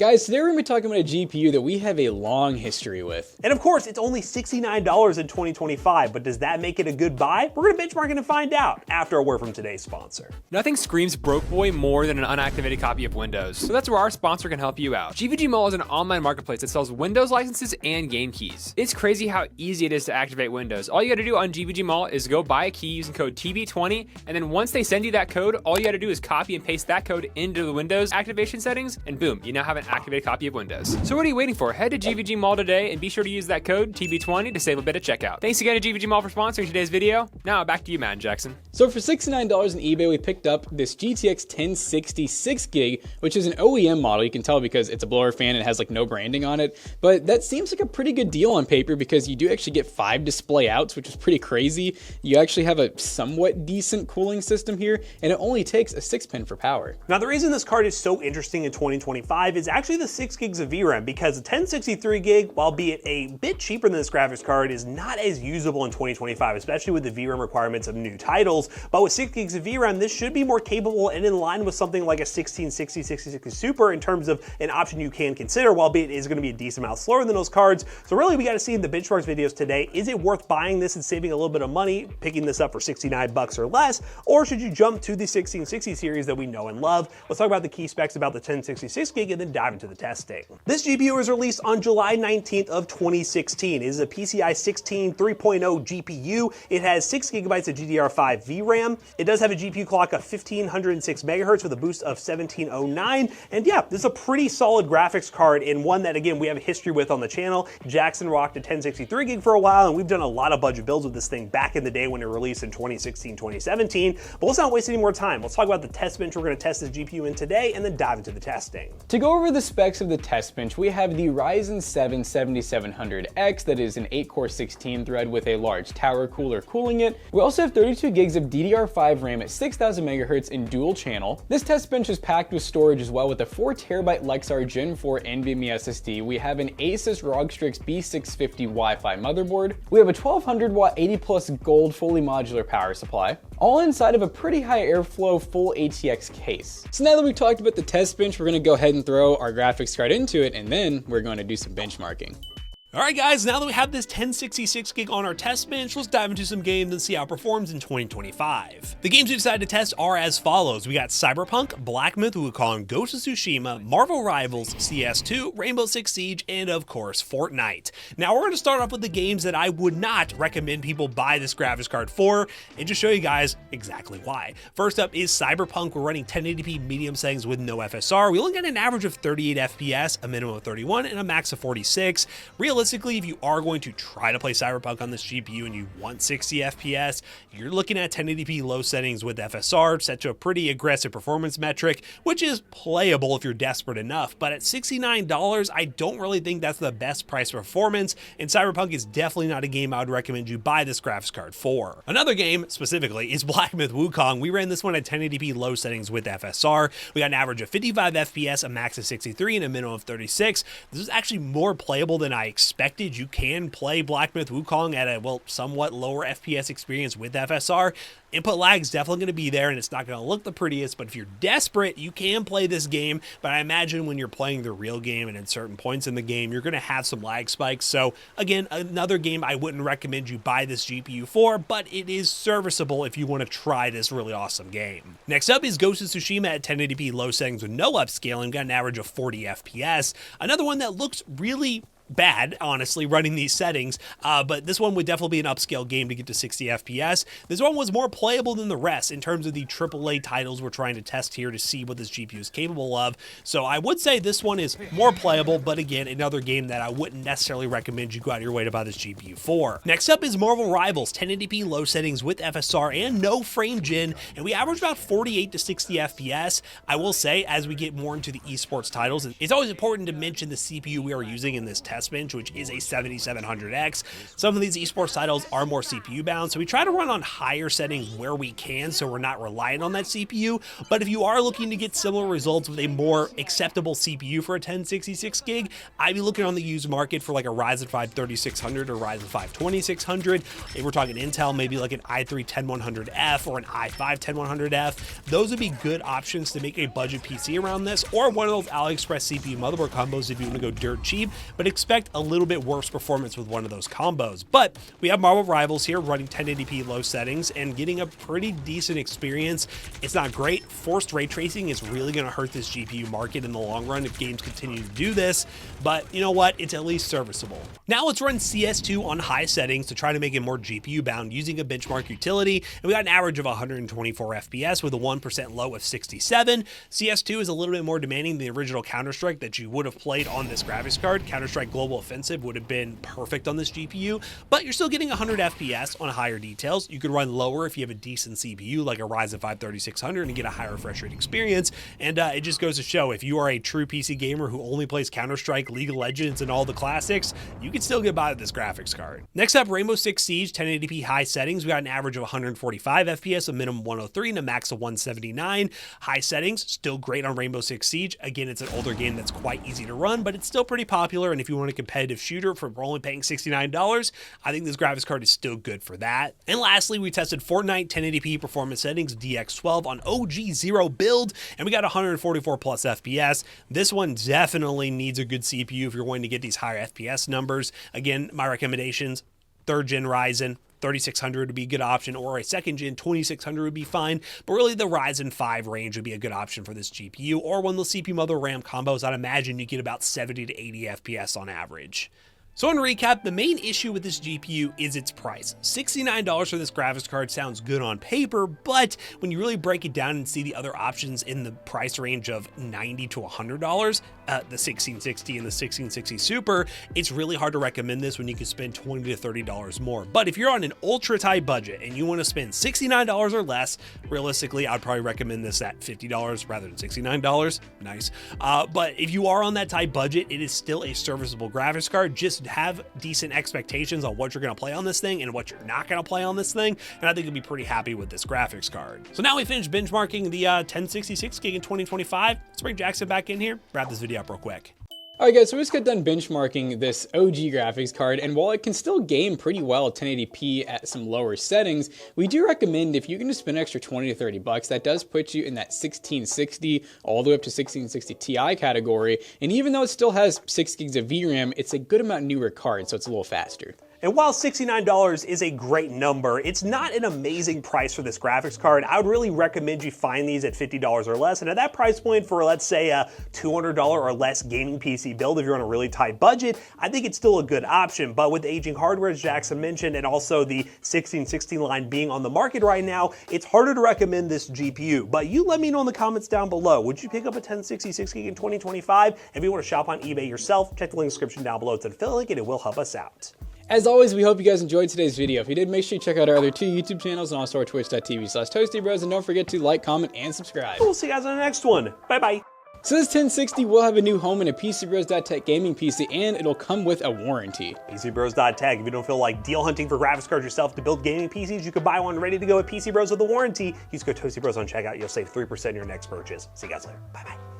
Guys, today we're going to be talking about a GPU that we have a long history with. And of course, it's only $69 in 2025, but does that make it a good buy? We're going to benchmark it and find out after a word from today's sponsor. Nothing screams broke boy more than an unactivated copy of Windows, so that's where our sponsor can help you out. GVG Mall is an online marketplace that sells Windows licenses and game keys. It's crazy how easy it is to activate Windows. All you gotta do on GVG Mall is go buy a key using code TB20, and then once they send you that code, all you gotta do is copy and paste that code into the Windows activation settings, and boom, you now have an activated copy of Windows. So what are you waiting for? Head to GVG Mall today and be sure to use that code TB20 to save a bit at checkout. Thanks again to GVG Mall for sponsoring today's video. Now back to you, Matt and Jackson. So for $69 on eBay, we picked up this GTX 1060 6GB, which is an OEM model. You can tell because it's a blower fan and it has like no branding on it. But that seems like a pretty good deal on paper because you do actually get 5 display outs, which is pretty crazy. You actually have a somewhat decent cooling system here, and it only takes a 6-pin for power. Now, the reason this card is so interesting in 2025 is actually the 6 gigs of VRAM, because the 1063 gig, while be it a bit cheaper than this graphics card, is not as usable in 2025, especially with the VRAM requirements of new titles. But with 6 gigs of VRAM, this should be more capable and in line with something like a 1660, 6060 Super in terms of an option you can consider, while it is going to be a decent amount slower than those cards. So really, we got to see in the benchmarks videos today, is it worth buying this and saving a little bit of money, picking this up for 69 bucks or less, or should you jump to the 1660 series that we know and love? Let's talk about the key specs about the 1066 gig and then dive into the testing. This GPU was released on July 19th of 2016. It is a PCI 16 3.0 GPU. It has 6 gigabytes of GDDR5 VRAM. It does have a GPU clock of 1506 megahertz with a boost of 1709. And yeah, this is a pretty solid graphics card, and one that, again, we have a history with on the channel. Jackson rocked a 1063 gig for a while, and we've done a lot of budget builds with this thing back in the day when it released in 2016, 2017. But let's not waste any more time. Let's talk about the test bench we're going to test this GPU in today, and then dive into the testing. To go over the specs of the test bench, we have the Ryzen 7 7700X that is an 8-core 16 thread with a large tower cooler cooling it. We also have 32 gigs of DDR5 RAM at 6000 megahertz in dual channel. This test bench is packed with storage as well with a 4TB Lexar Gen 4 NVMe SSD. We have an Asus ROG Strix B650 Wi-Fi motherboard. We have a 1200 watt 80 plus gold fully modular power supply, all inside of a pretty high airflow full ATX case. So now that we've talked about the test bench, we're going to go ahead and throw our graphics card into it, and then we're going to do some benchmarking. Alright guys, now that we have this 1066 gig on our test bench, let's dive into some games and see how it performs in 2025. The games we decided to test are as follows. We got Cyberpunk, Black Myth Wukong, Ghost of Tsushima, Marvel Rivals, CS2, Rainbow Six Siege, and of course, Fortnite. Now we're going to start off with the games that I would not recommend people buy this graphics card for, and just show you guys exactly why. First up is Cyberpunk. We're running 1080p medium settings with no FSR. We only get an average of 38 FPS, a minimum of 31, and a max of 46. Realistically, if you are going to try to play Cyberpunk on this GPU and you want 60 FPS, you're looking at 1080p low settings with FSR set to a pretty aggressive performance metric, which is playable if you're desperate enough. But at $69, I don't really think that's the best price performance, and Cyberpunk is definitely not a game I would recommend you buy this graphics card for. Another game specifically is Black Myth Wukong. We ran this one at 1080p low settings with FSR. We got an average of 55 FPS, a max of 63, and a minimum of 36. This is actually more playable than I expected. You can play Black Myth Wukong at a, well, somewhat lower FPS experience with FSR. Input lag is definitely going to be there, and it's not going to look the prettiest, but if you're desperate, you can play this game. But I imagine when you're playing the real game and at certain points in the game, you're going to have some lag spikes. So again, another game I wouldn't recommend you buy this GPU for, but it is serviceable if you want to try this really awesome game. Next up is Ghost of Tsushima at 1080p low settings with no upscaling. Got an average of 40 FPS. Another one that looks really bad, honestly, running these settings, but this one would definitely be an upscale game to get to 60 FPS. This one was more playable than the rest in terms of the AAA titles we're trying to test here to see what this GPU is capable of. So I would say this one is more playable, but again, another game that I wouldn't necessarily recommend you go out of your way to buy this GPU for. Next up is Marvel Rivals, 1080p low settings with FSR and no frame gen, and we average about 48 to 60 FPS. I will say, as we get more into the esports titles, it's always important to mention the CPU we are using in this test test bench, which is a 7700X. Some of these esports titles are more CPU bound, so we try to run on higher settings where we can, so we're not reliant on that CPU. But if you are looking to get similar results with a more acceptable CPU for a 1066 gig, I'd be looking on the used market for like a Ryzen 5 3600 or Ryzen 5 2600. If we're talking Intel, maybe like an i3 10100F or an i5 10100F. Those would be good options to make a budget PC around this, or one of those AliExpress CPU motherboard combos if you want to go dirt cheap, but expect a little bit worse performance with one of those combos. But we have Marvel Rivals here running 1080p low settings and getting a pretty decent experience. It's not great. Forced ray tracing is really going to hurt this GPU market in the long run if games continue to do this, but you know what? It's at least serviceable. Now let's run CS2 on high settings to try to make it more GPU bound using a benchmark utility, and we got an average of 124 FPS with a 1% low of 67. CS2 is a little bit more demanding than the original Counter-Strike that you would have played on this graphics card. Counter-Strike Global Offensive would have been perfect on this GPU, but you're still getting 100 FPS on higher details. You could run lower if you have a decent CPU like a Ryzen 5 3600 and get a higher refresh rate experience, and it just goes to show if you are a true PC gamer who only plays Counter-Strike, League of Legends, and all the classics, you can still get by with this graphics card. Next up, Rainbow Six Siege 1080p high settings. We got an average of 145 FPS, a minimum 103, and a max of 179. High settings, still great on Rainbow Six Siege. Again, it's an older game that's quite easy to run, but it's still pretty popular, and if you want a competitive shooter for only paying $69, I think this graphics card is still good for that. And lastly, we tested Fortnite 1080p performance settings DX12 on OG0 build, and we got 144 plus FPS. This one definitely needs a good CPU if you're going to get these higher FPS numbers. Again, my recommendations, 3rd gen Ryzen, 3600 would be a good option, or a 2nd gen 2600 would be fine, but really the Ryzen 5 range would be a good option for this GPU, or one of the CPU mother RAM combos. I'd imagine you get about 70 to 80 FPS on average. So in recap, the main issue with this GPU is its price. $69 for this graphics card sounds good on paper, but when you really break it down and see the other options in the price range of $90 to $100, the 1660 and the 1660 Super, it's really hard to recommend this when you can spend $20 to $30 more. But if you're on an ultra tight budget and you want to spend $69 or less, realistically, I'd probably recommend this at $50 rather than $69. Nice. But if you are on that tight budget, it is still a serviceable graphics card. Just have decent expectations on what you're going to play on this thing and what you're not going to play on this thing, and I think you'll be pretty happy with this graphics card. So now we finished benchmarking the 1066 gig in 2025. Let's bring Jackson back in here, wrap this video up real quick. Alright guys, so we just got done benchmarking this OG graphics card, and while it can still game pretty well at 1080p at some lower settings, we do recommend if you can just spend an extra 20 to 30 bucks, that does put you in that 1660 all the way up to 1660 Ti category, and even though it still has 6 gigs of VRAM, it's a good amount newer card, so it's a little faster. And while $69 is a great number, it's not an amazing price for this graphics card. I would really recommend you find these at $50 or less. And at that price point for, let's say, a $200 or less gaming PC build, if you're on a really tight budget, I think it's still a good option. But with aging hardware, as Jackson mentioned, and also the 1660 line being on the market right now, it's harder to recommend this GPU. But you let me know in the comments down below. Would you pick up a 1066 gig in 2025? If you want to shop on eBay yourself, check the link in the description down below. It's an affiliate link and it will help us out. As always, we hope you guys enjoyed today's video. If you did, make sure you check out our other 2 YouTube channels and also our twitch.tv/ToastyBros, and don't forget to like, comment, and subscribe. We'll see you guys on the next one. Bye-bye. So this 1060 will have a new home and a PCBros.tech gaming PC, and it'll come with a warranty. PCBros.tech. If you don't feel like deal hunting for graphics cards yourself to build gaming PCs, you can buy one ready to go at PC Bros with a warranty. Use code ToastyBros on checkout. You'll save 3% on your next purchase. See you guys later. Bye-bye.